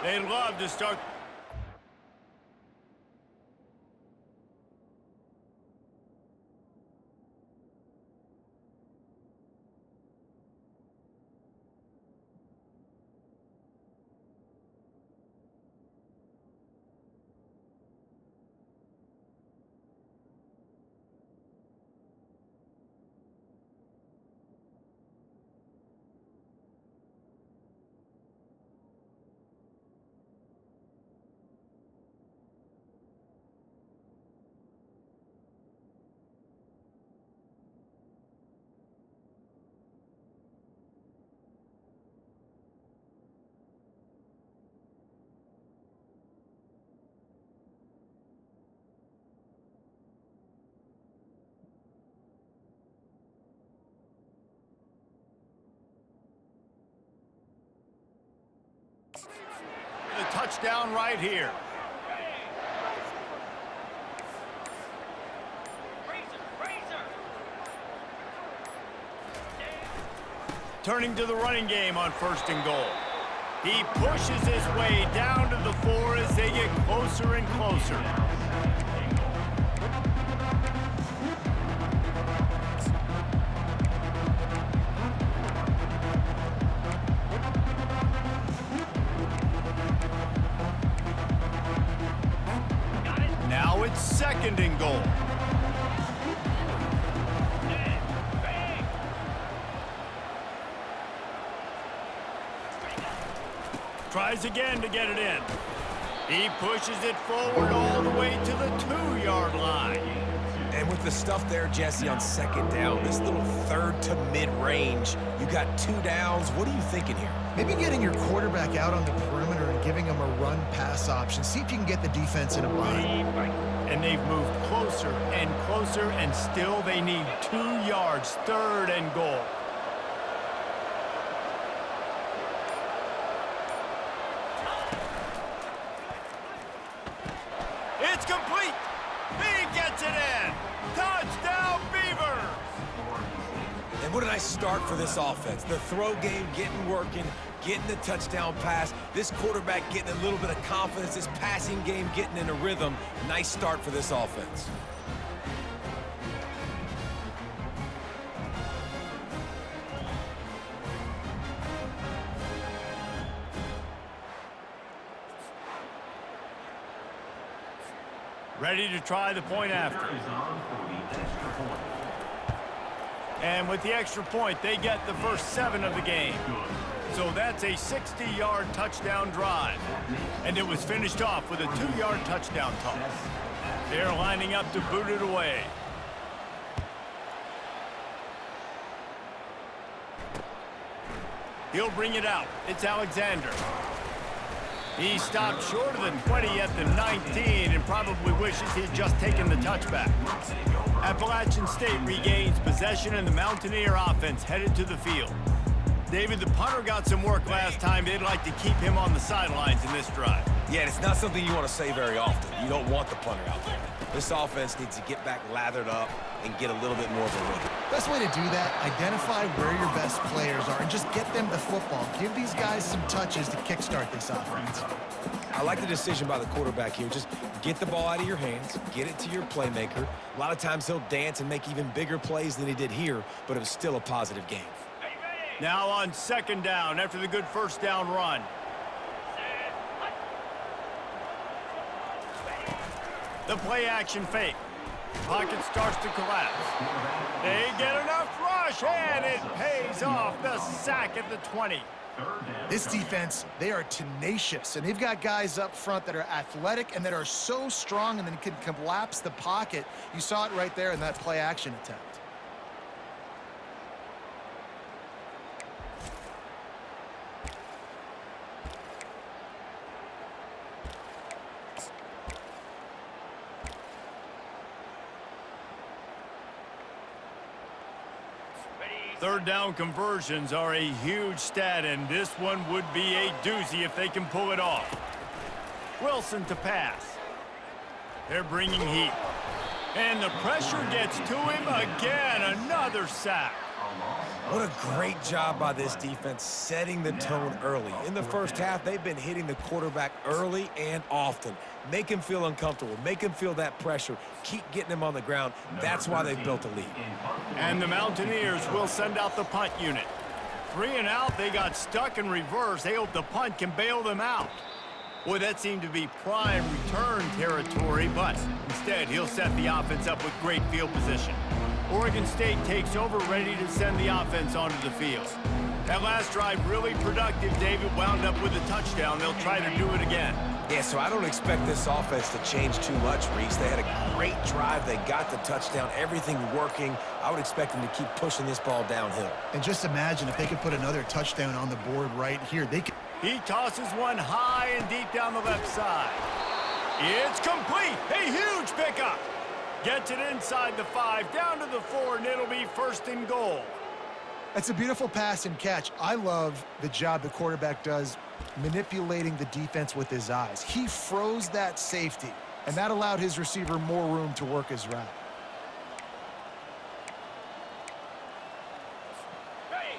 They love to start. The touchdown right here. Turning to the running game on 1st and goal. He pushes his way down to the 4 as they get closer and closer. Now it's 2nd and goal. Tries again to get it in. He pushes it forward all the way to the 2-yard line. And with the stuff there, Jesse, on 2nd down, this little 3rd to mid-range, you got 2 downs. What are you thinking here? Maybe getting your quarterback out on the perimeter and giving him a run-pass option. See if you can get the defense in a bind. And they've moved closer and closer, and still they need 2 yards, 3rd and goal. It's complete. He gets it in. Touchdown, Beavers. And what a nice start for this offense. The throw game getting working, getting the touchdown pass. This quarterback getting a little bit of confidence. This passing game getting in a rhythm. Nice start for this offense. Ready to try the point after. And with the extra point, they get the first 7 of the game. So that's a 60-yard touchdown drive. And it was finished off with a 2-yard touchdown toss. They're lining up to boot it away. He'll bring it out. It's Alexander. He stopped short of the 20 at the 19 and probably wishes he'd just taken the touchback. Appalachian State regains possession and the Mountaineer offense headed to the field. David, the punter got some work last time. They'd like to keep him on the sidelines in this drive. Yeah, it's not something you want to say very often. You don't want the punter out there. This offense needs to get back lathered up and get a little bit more of a rhythm. Best way to do that, identify where your best players are and just get them the football. Give these guys some touches to kickstart this offense. I like the decision by the quarterback here. Just get the ball out of your hands, get it to your playmaker. A lot of times he'll dance and make even bigger plays than he did here, but it was still a positive game. Now on 2nd down after the good 1st down run. The play action fake. Pocket starts to collapse. They get enough rush, and it pays off. The sack at the 20. This defense, they are tenacious, and they've got guys up front that are athletic and that are so strong and then can collapse the pocket. You saw it right there in that play action attempt. Third down conversions are a huge stat, and this one would be a doozy if they can pull it off. Wilson to pass. They're bringing heat. And the pressure gets to him again. Another sack. What a great job by this defense setting the tone early. In the first half, they've been hitting the quarterback early and often. Make him feel uncomfortable. Make him feel that pressure. Keep getting him on the ground. That's why they've built a lead. And the Mountaineers will send out the punt unit. 3 and out, they got stuck in reverse. They hope the punt can bail them out. Boy, that seemed to be prime return territory, but instead he'll set the offense up with great field position. Oregon State takes over, ready to send the offense onto the field. That last drive really productive. David wound up with a touchdown. They'll try to do it again. Yeah, so I don't expect this offense to change too much, Reese. They had a great drive. They got the touchdown. Everything working. I would expect them to keep pushing this ball downhill. And just imagine if they could put another touchdown on the board right here. They could. He tosses one high and deep down the left side. It's complete. A huge pickup. Gets it inside the 5, down to the 4, and it'll be 1st and goal. That's a beautiful pass and catch. I love the job the quarterback does manipulating the defense with his eyes. He froze that safety, and that allowed his receiver more room to work his route.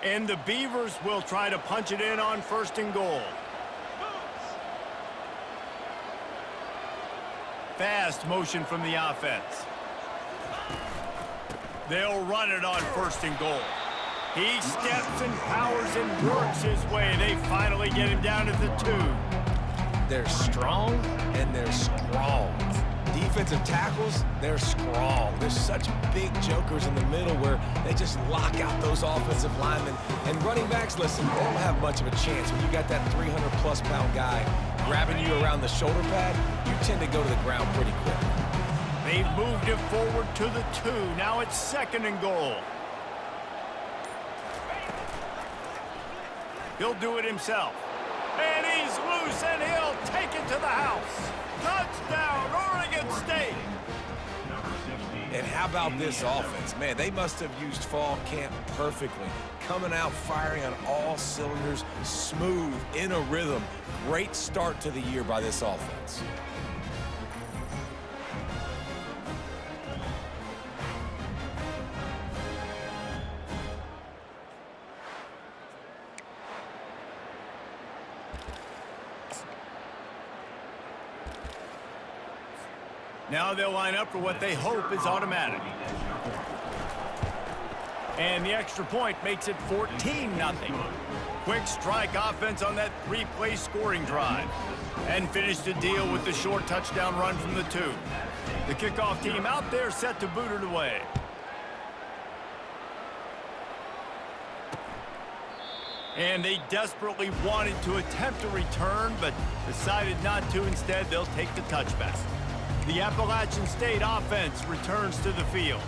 And the Beavers will try to punch it in on 1st and goal. Fast motion from the offense. They'll run it on 1st and goal. He steps and powers and works his way. They finally get him down at the 2. They're strong and they're strong. Defensive tackles, they're strong. There's such big jokers in the middle where they just lock out those offensive linemen. And running backs, listen, they don't have much of a chance. When you got that 300-plus pound guy grabbing you around the shoulder pad, you tend to go to the ground pretty quickly. They've moved it forward to the 2. Now it's 2nd and goal. He'll do it himself. And he's loose, and he'll take it to the house. Touchdown, Oregon State! And how about this offense? Man, they must have used fall camp perfectly. Coming out, firing on all cylinders, smooth, in a rhythm. Great start to the year by this offense. Now they'll line up for what they hope is automatic. And the extra point makes it 14-0. Quick strike offense on that 3-play scoring drive. And finish the deal with the short touchdown run from the 2. The kickoff team out there set to boot it away. And they desperately wanted to attempt a return, but decided not to. Instead, they'll take the touchback. The Appalachian State offense returns to the field.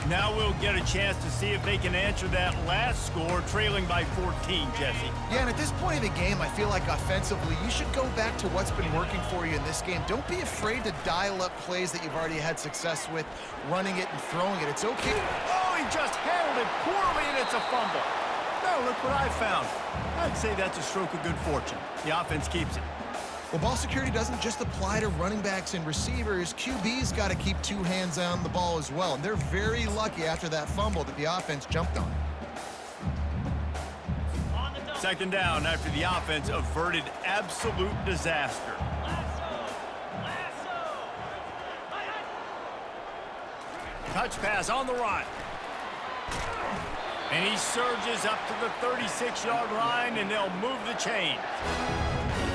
Now we'll get a chance to see if they can answer that last score, trailing by 14, Jesse. Yeah, and at this point of the game, I feel like offensively, you should go back to what's been working for you in this game. Don't be afraid to dial up plays that you've already had success with, running it and throwing it. It's okay. Oh, he just handled it poorly, and it's a fumble. Now look what I found. I'd say that's a stroke of good fortune. The offense keeps it. Well, ball security doesn't just apply to running backs and receivers. QB's got to keep 2 hands on the ball as well. And they're very lucky after that fumble that the offense jumped on. 2nd down after the offense averted absolute disaster. Touch pass on the run. And he surges up to the 36-yard line, and they'll move the chains.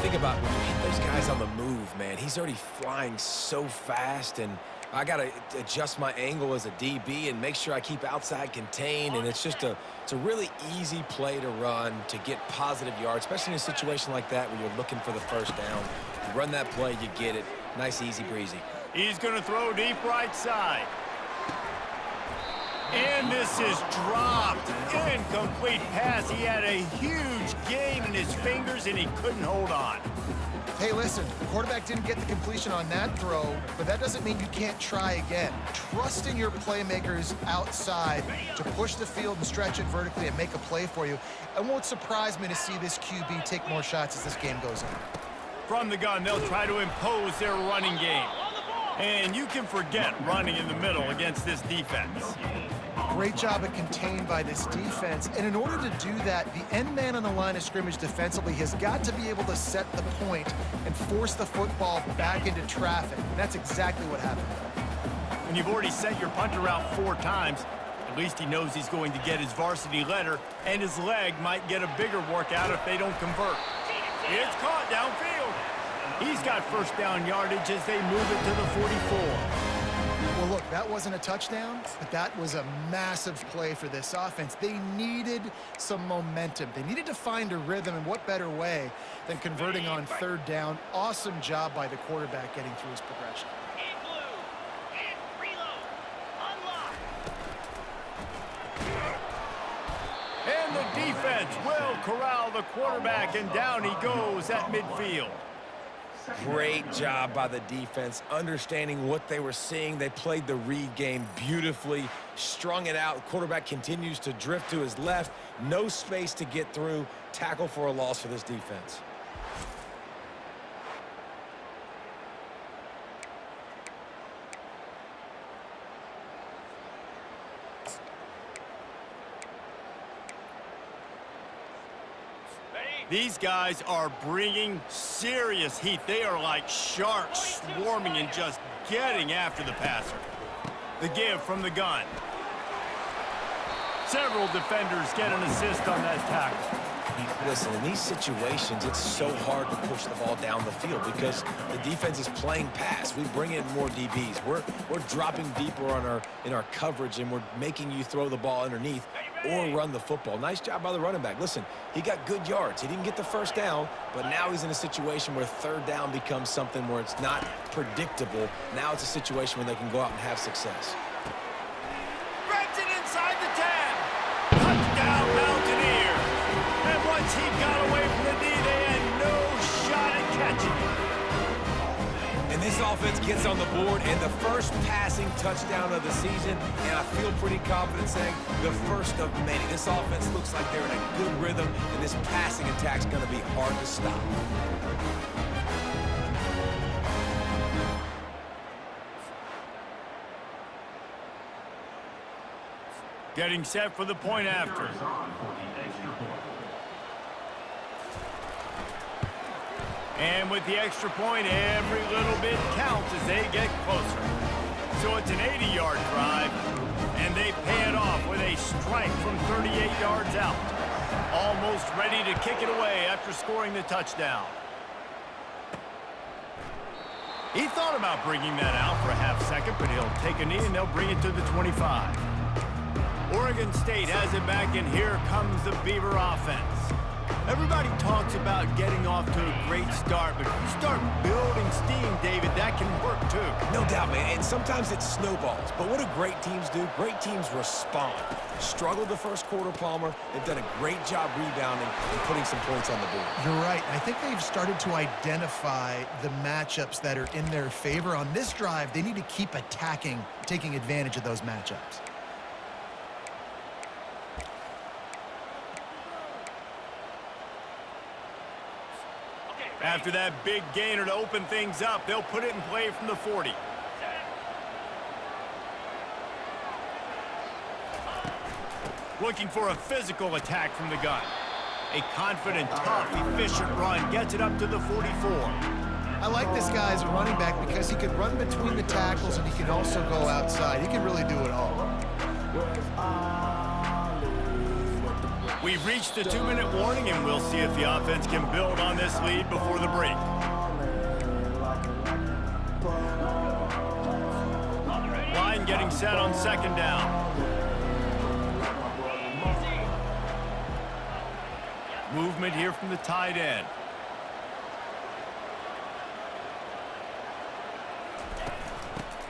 Think about when you hit those guys on the move, man. He's already flying so fast, and I got to adjust my angle as a DB and make sure I keep outside contained, and it's a really easy play to run to get positive yards, especially in a situation like that where you're looking for the 1st down. You run that play, you get it. Nice, easy breezy. He's going to throw deep right side. And this is dropped. Incomplete pass. He had a huge gain in his fingers, and he couldn't hold on. Hey, listen, the quarterback didn't get the completion on that throw, but that doesn't mean you can't try again. Trusting your playmakers outside to push the field and stretch it vertically and make a play for you. It won't surprise me to see this QB take more shots as this game goes on. From the gun, they'll try to impose their running game. And you can forget running in the middle against this defense. Great job of contained by this defense. And in order to do that, the end man on the line of scrimmage defensively has got to be able to set the point and force the football back into traffic. And that's exactly what happened. When you've already sent your punter out 4 times, at least he knows he's going to get his varsity letter, and his leg might get a bigger workout if they don't convert. It's caught downfield. He's got first down yardage as they move it to the 44. Well, look, that wasn't a touchdown, but that was a massive play for this offense. They needed some momentum. They needed to find a rhythm, and what better way than converting on 3rd down. Awesome job by the quarterback getting through his progression. And the defense will corral the quarterback, and down he goes at midfield. Great job by the defense, understanding what they were seeing. They played the read game beautifully, strung it out. Quarterback continues to drift to his left. No space to get through. Tackle for a loss for this defense. These guys are bringing serious heat. They are like sharks swarming and just getting after the passer. The give from the gun. Several defenders get an assist on that tackle. Listen, in these situations, it's so hard to push the ball down the field because the defense is playing pass. We bring in more DBs. We're dropping deeper in our coverage, and we're making you throw the ball underneath or run the football. Nice job by the running back. Listen, he got good yards. He didn't get the first down, but now he's in a situation where 3rd down becomes something where it's not predictable. Now it's a situation where they can go out and have success. Grabs it inside the 10. Touchdown, Mountaineers. And once he got away from the D, they had no shot at catching it. And this offense gets on the board, and the first passing touchdown of the season, and I feel pretty confident saying the first of many. This offense looks like they're in a good rhythm, and this passing attack's going to be hard to stop. Getting set for the point after. And with the extra point, every little bit counts as they get closer. So it's an 80-yard drive, and they pay it off with a strike from 38 yards out. Almost ready to kick it away after scoring the touchdown. He thought about bringing that out for a half second, but he'll take a knee and they'll bring it to the 25. Oregon State has it back, and here comes the Beaver offense. Everybody talks about getting off to a great start, but if you start building steam, David, that can work too. No doubt, man, and sometimes it snowballs. But what do great teams do? Great teams respond. Struggled the first quarter, Palmer. They've done a great job rebounding and putting some points on the board. You're right. I think they've started to identify the matchups that are in their favor. On this drive, they need to keep attacking, taking advantage of those matchups. After that big gainer to open things up, they'll put it in play from the 40. Looking for a physical attack from the gun. A confident, tough, efficient run gets it up to the 44. I like this guy as a running back because he can run between the tackles and he can also go outside. He can really do it all. We've reached the 2-minute warning, and we'll see if the offense can build on this lead before the break. Line getting set on 2nd down. Movement here from the tight end.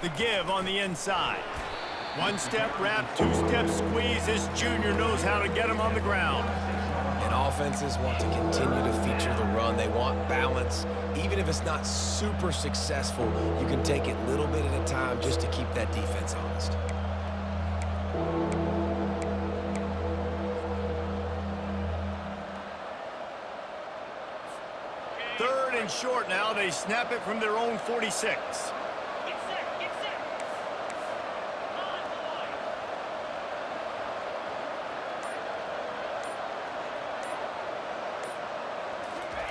The give on the inside. 1-step wrap, 2-step squeeze. This junior knows how to get him on the ground. And offenses want to continue to feature the run. They want balance. Even if it's not super successful, you can take it a little bit at a time just to keep that defense honest. Third and short now. They snap it from their own 46.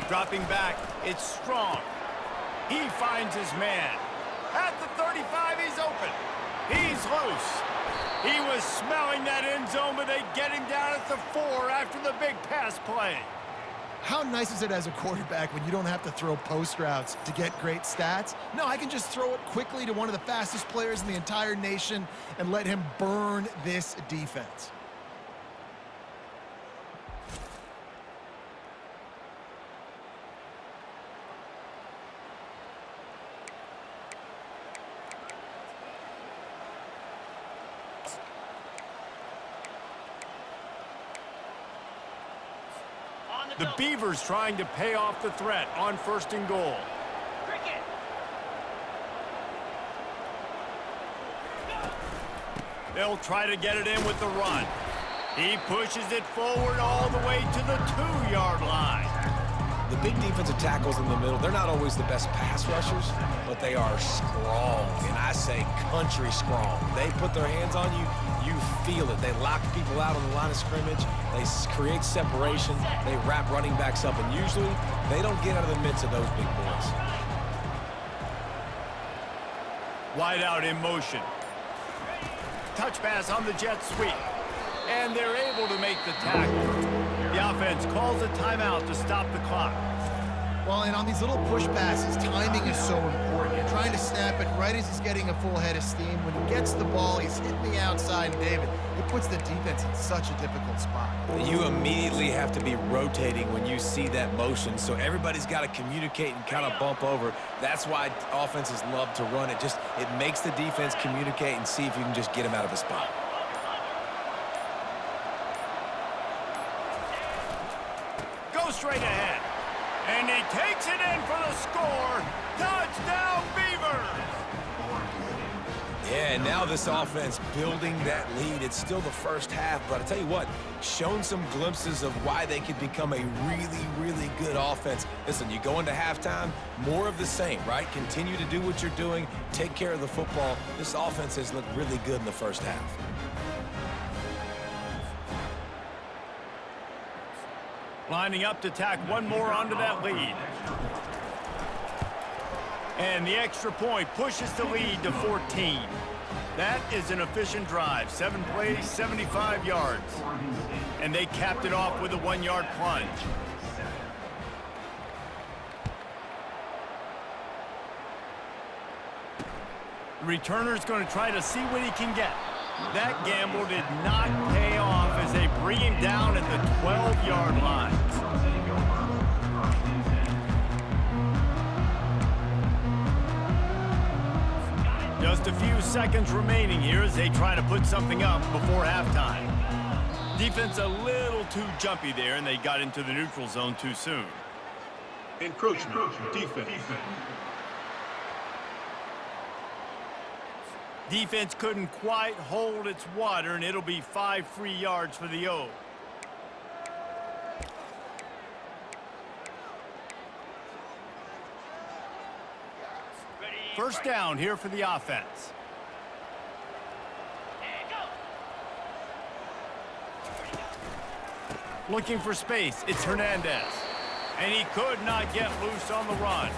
Dropping back, it's Strong. He finds his man. At the 35, he's open. He's loose. He was smelling that end zone, but they get him down at the 4 after the big pass play. How nice is it as a quarterback when you don't have to throw post routes to get great stats? No, I can just throw it quickly to one of the fastest players in the entire nation and let him burn this defense. The Beavers trying to pay off the threat on 1st and goal. They'll try to get it in with the run. He pushes it forward all the way to the 2-yard line. The big defensive tackles in the middle, they're not always the best pass rushers, but they are strong, and I say country strong. They put their hands on you, you feel it. They lock people out on the line of scrimmage. They create separation. They wrap running backs up, and usually they don't get out of the midst of those big boys. Wide out in motion. Touch pass on the jet sweep. And they're able to make the tackle. The offense calls a timeout to stop the clock. Well, and on these little push passes, timing is so important. You're trying to snap it right as he's getting a full head of steam. When he gets the ball, he's hitting the outside, and David, it puts the defense in such a difficult spot. You immediately have to be rotating when you see that motion, so everybody's got to communicate and kind of bump over. That's why offenses love to run it. It makes the defense communicate and see if you can just get him out of a spot. Go straight ahead. And he takes it in for the score. Touchdown, Beavers! Yeah, and now this offense building that lead. It's still the first half, but I tell you what, shown some glimpses of why they could become a really, really good offense. Listen, you go into halftime, more of the same, right? Continue to do what you're doing, take care of the football. This offense has looked really good in the first half. Lining up to tack one more onto that lead. And the extra point pushes the lead to 14. That is an efficient drive. 7 plays, 75 yards. And they capped it off with a 1-yard plunge. The returner's going to try to see what he can get. That gamble did not pay off as they bring him down at the 12-yard line. Just a few seconds remaining here as they try to put something up before halftime. Defense a little too jumpy there, and they got into the neutral zone too soon. Encroachment, defense. Defense couldn't quite hold its water, and it'll be 5 free yards for the O. First down here for the offense. Looking for space, it's Hernandez. And he could not get loose on the run.